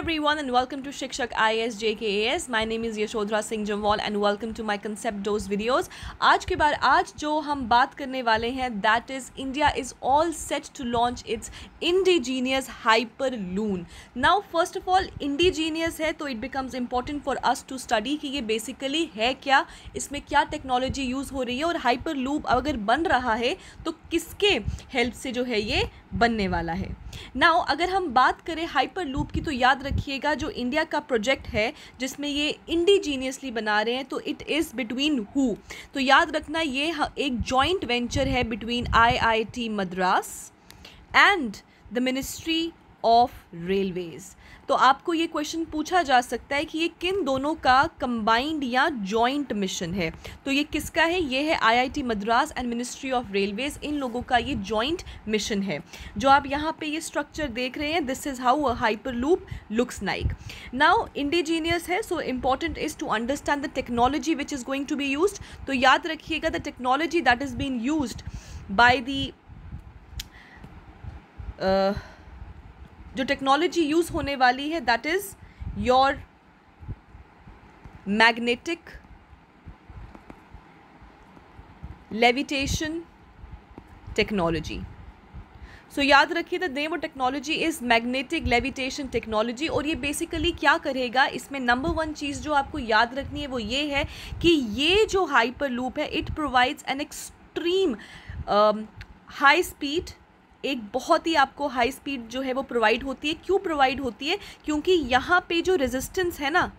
everyone and welcome to Shikshak IAS JKAS. My name is Yashodhara Singh Jamwal and welcome to my concept dose videos. आज जो हम बात करने वाले हैं that is India is all set to launch its indigenous hyperloon. Now first of all indigenous है तो it becomes important for us to study कि ये basically है क्या, इसमें क्या टेक्नोलॉजी यूज़ हो रही है और हाइपरलूप अगर बन रहा है तो किसके हेल्प से जो है ये बनने वाला है. नाउ अगर हम बात करें हाइपरलूप की तो याद रखिएगा जो इंडिया का प्रोजेक्ट है जिसमें ये इंडिजीनियसली बना रहे हैं तो इट इज़ बिटवीन हु, तो याद रखना ये एक जॉइंट वेंचर है between IIT Madras and the ministry of Railways. तो आपको ये क्वेश्चन पूछा जा सकता है कि ये किन दोनों का कंबाइंड या जॉइंट मिशन है. तो ये किसका है? ये है IIT Madras and ministry of railways. इन लोगों का ये जॉइंट मिशन है. जो आप यहाँ पे ये स्ट्रक्चर देख रहे हैं, this is how a hyperloop looks like. Now indigenous है so important is to understand the technology which is going to be used. तो याद रखिएगा the technology that is being used by the जो technology use होने वाली है that is your magnetic levitation technology. So याद रखिए the name of technology is magnetic levitation technology. और ये बेसिकली क्या करेगा, इसमें नंबर वन चीज़ जो आपको याद रखनी है वो ये है कि ये जो हाइपरलूप है it provides an extreme high speed, एक बहुत ही आपको हाई स्पीड जो है वो प्रोवाइड होती है. क्यों प्रोवाइड होती है? क्योंकि यहाँ पे जो रेजिस्टेंस है ना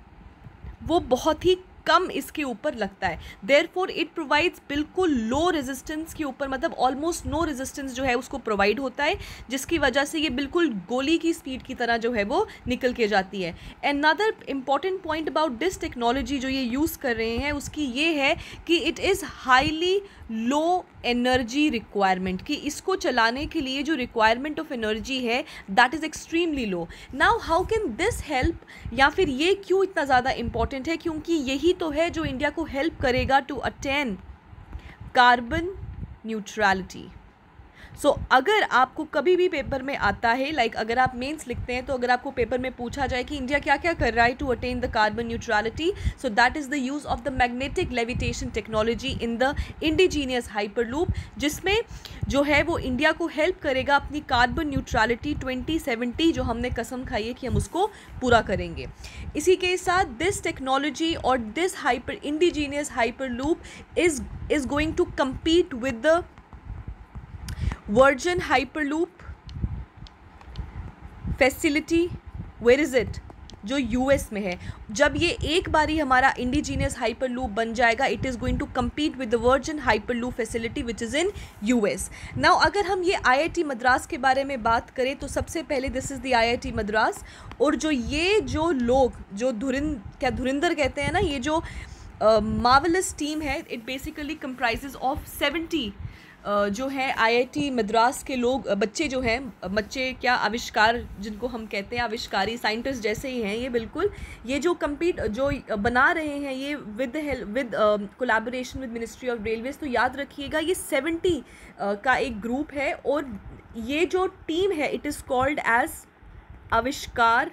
वो बहुत ही कम इसके ऊपर लगता है. देयरफॉर इट प्रोवाइड्स बिल्कुल लो रेजिस्टेंस के ऊपर, मतलब ऑलमोस्ट नो रेजिस्टेंस जो है उसको प्रोवाइड होता है, जिसकी वजह से ये बिल्कुल गोली की स्पीड की तरह जो है वो निकल के जाती है. Another important point about this technology जो ये यूज़ कर रहे हैं उसकी ये है कि it is highly low energy requirement, कि इसको चलाने के लिए जो रिक्वायरमेंट ऑफ एनर्जी है that is extremely low. Now how can this help, या फिर ये क्यों इतना ज़्यादा इम्पॉर्टेंट है? क्योंकि यही तो है जो इंडिया को हेल्प करेगा टू अटेन कार्बन न्यूट्रलिटी. सो अगर आपको कभी भी पेपर में आता है अगर आप मेंस लिखते हैं तो अगर आपको पेपर में पूछा जाए कि इंडिया क्या क्या कर रहा है to attain the carbon neutrality, so that is the use of the magnetic levitation technology in the indigenous hyperloop, जिसमें जो है वो इंडिया को हेल्प करेगा अपनी कार्बन न्यूट्रलिटी 2070 जो हमने कसम खाई है कि हम उसको पूरा करेंगे. इसी के साथ दिस टेक्नोलॉजी और this indigenous hyperloop is going to compete with the Virgin Hyperloop facility. Where is it? जो US में है. जब ये एक बारी हमारा इंडिजीनियस हाइपरलूप बन जाएगा it is going to compete with the Virgin hyperloop facility which is in US. Now अगर हम ये IIT मद्रास के बारे में बात करें तो सबसे पहले this is the IIT Madras. और जो लोग जो धुरिंदर कहते हैं ना, ये जो मार्वलस टीम है इट बेसिकली कंप्राइजेज ऑफ 70 जो है IIT मद्रास के लोग, बच्चे जो हैं, बच्चे क्या आविष्कार जिनको हम कहते हैं, आविष्कारी साइंटिस्ट जैसे ही हैं ये बिल्कुल. ये जो बना रहे हैं ये with collaboration with ministry of Railways. तो याद रखिएगा ये 70 का एक ग्रुप है और ये जो टीम है इट इज़ कॉल्ड एज आविष्कार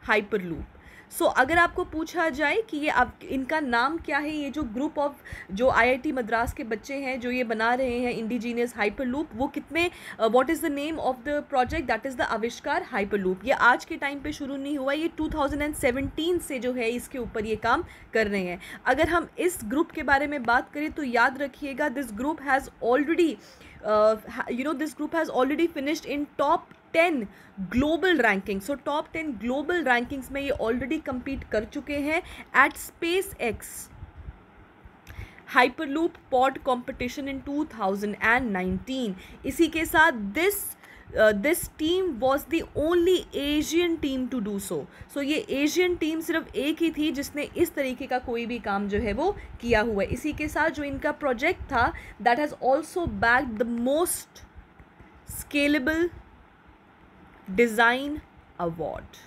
हाइपरलूप. सो अगर आपको पूछा जाए कि ये इनका नाम क्या है, ये जो ग्रुप ऑफ जो IIT मद्रास के बच्चे हैं जो ये बना रहे हैं इंडिजीनियस हाइपरलूप, वो कितने what is the name of the project that is the आविष्कार हाइपरलूप. ये आज के टाइम पे शुरू नहीं हुआ, ये 2017 से जो है इसके ऊपर ये काम कर रहे हैं. अगर हम इस ग्रुप के बारे में बात करें तो याद रखिएगा this group has already finished in top 10 global ranking. So top 10 global rankings में ये ऑलरेडी compete कर चुके हैं at SpaceX hyperloop pod competition in 2019. इसी के साथ this team was the only Asian team to do so. So ये Asian team सिर्फ एक ही थी जिसने इस तरीके का कोई भी काम जो है वो किया हुआ है. इसी के साथ जो इनका प्रोजेक्ट था that has also backed the most scalable design award.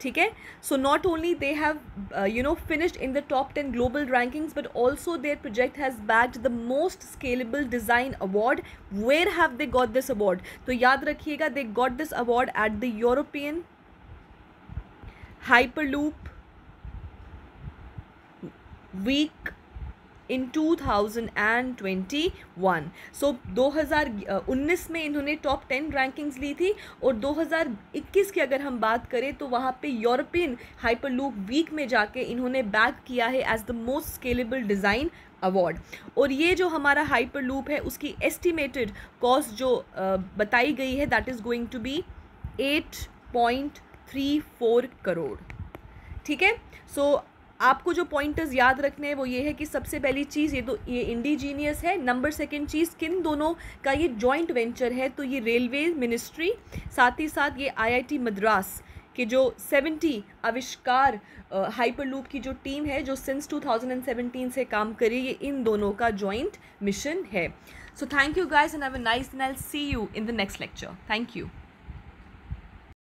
ठीक है. So not only they have finished in the top 10 global rankings but also their project has bagged the most scalable design award. Where have they got this award? तो याद रखिएगा they got this award at the European hyperloop week in 2021। So 2019 में इन्होंने top 10 rankings ली थी, और 2021 की अगर हम बात करें तो वहाँ पे यूरोपियन हाइपरलूप वीक में जाके इन्होंने बैक किया है as the most scalable design award. और ये जो हमारा हाइपरलूप है उसकी एस्टिमेटेड कॉस्ट जो बताई गई है that is going to be 8.34 crore. ठीक है, सो आपको जो पॉइंटर्स याद रखने हैं वो ये है कि सबसे पहली चीज़ ये इंडिजीनियस है। नंबर सेकंड चीज़ किन दोनों का ये जॉइंट वेंचर है, तो ये रेलवे मिनिस्ट्री, साथ ही साथ ये IIT मद्रास के जो 70 आविष्कार हाइपरलूप की जो टीम है जो सिंस 2017 से काम करी, ये इन दोनों का जॉइंट मिशन है। So thank you guys and have a nice day, I will see you in the next lecture. Thank you.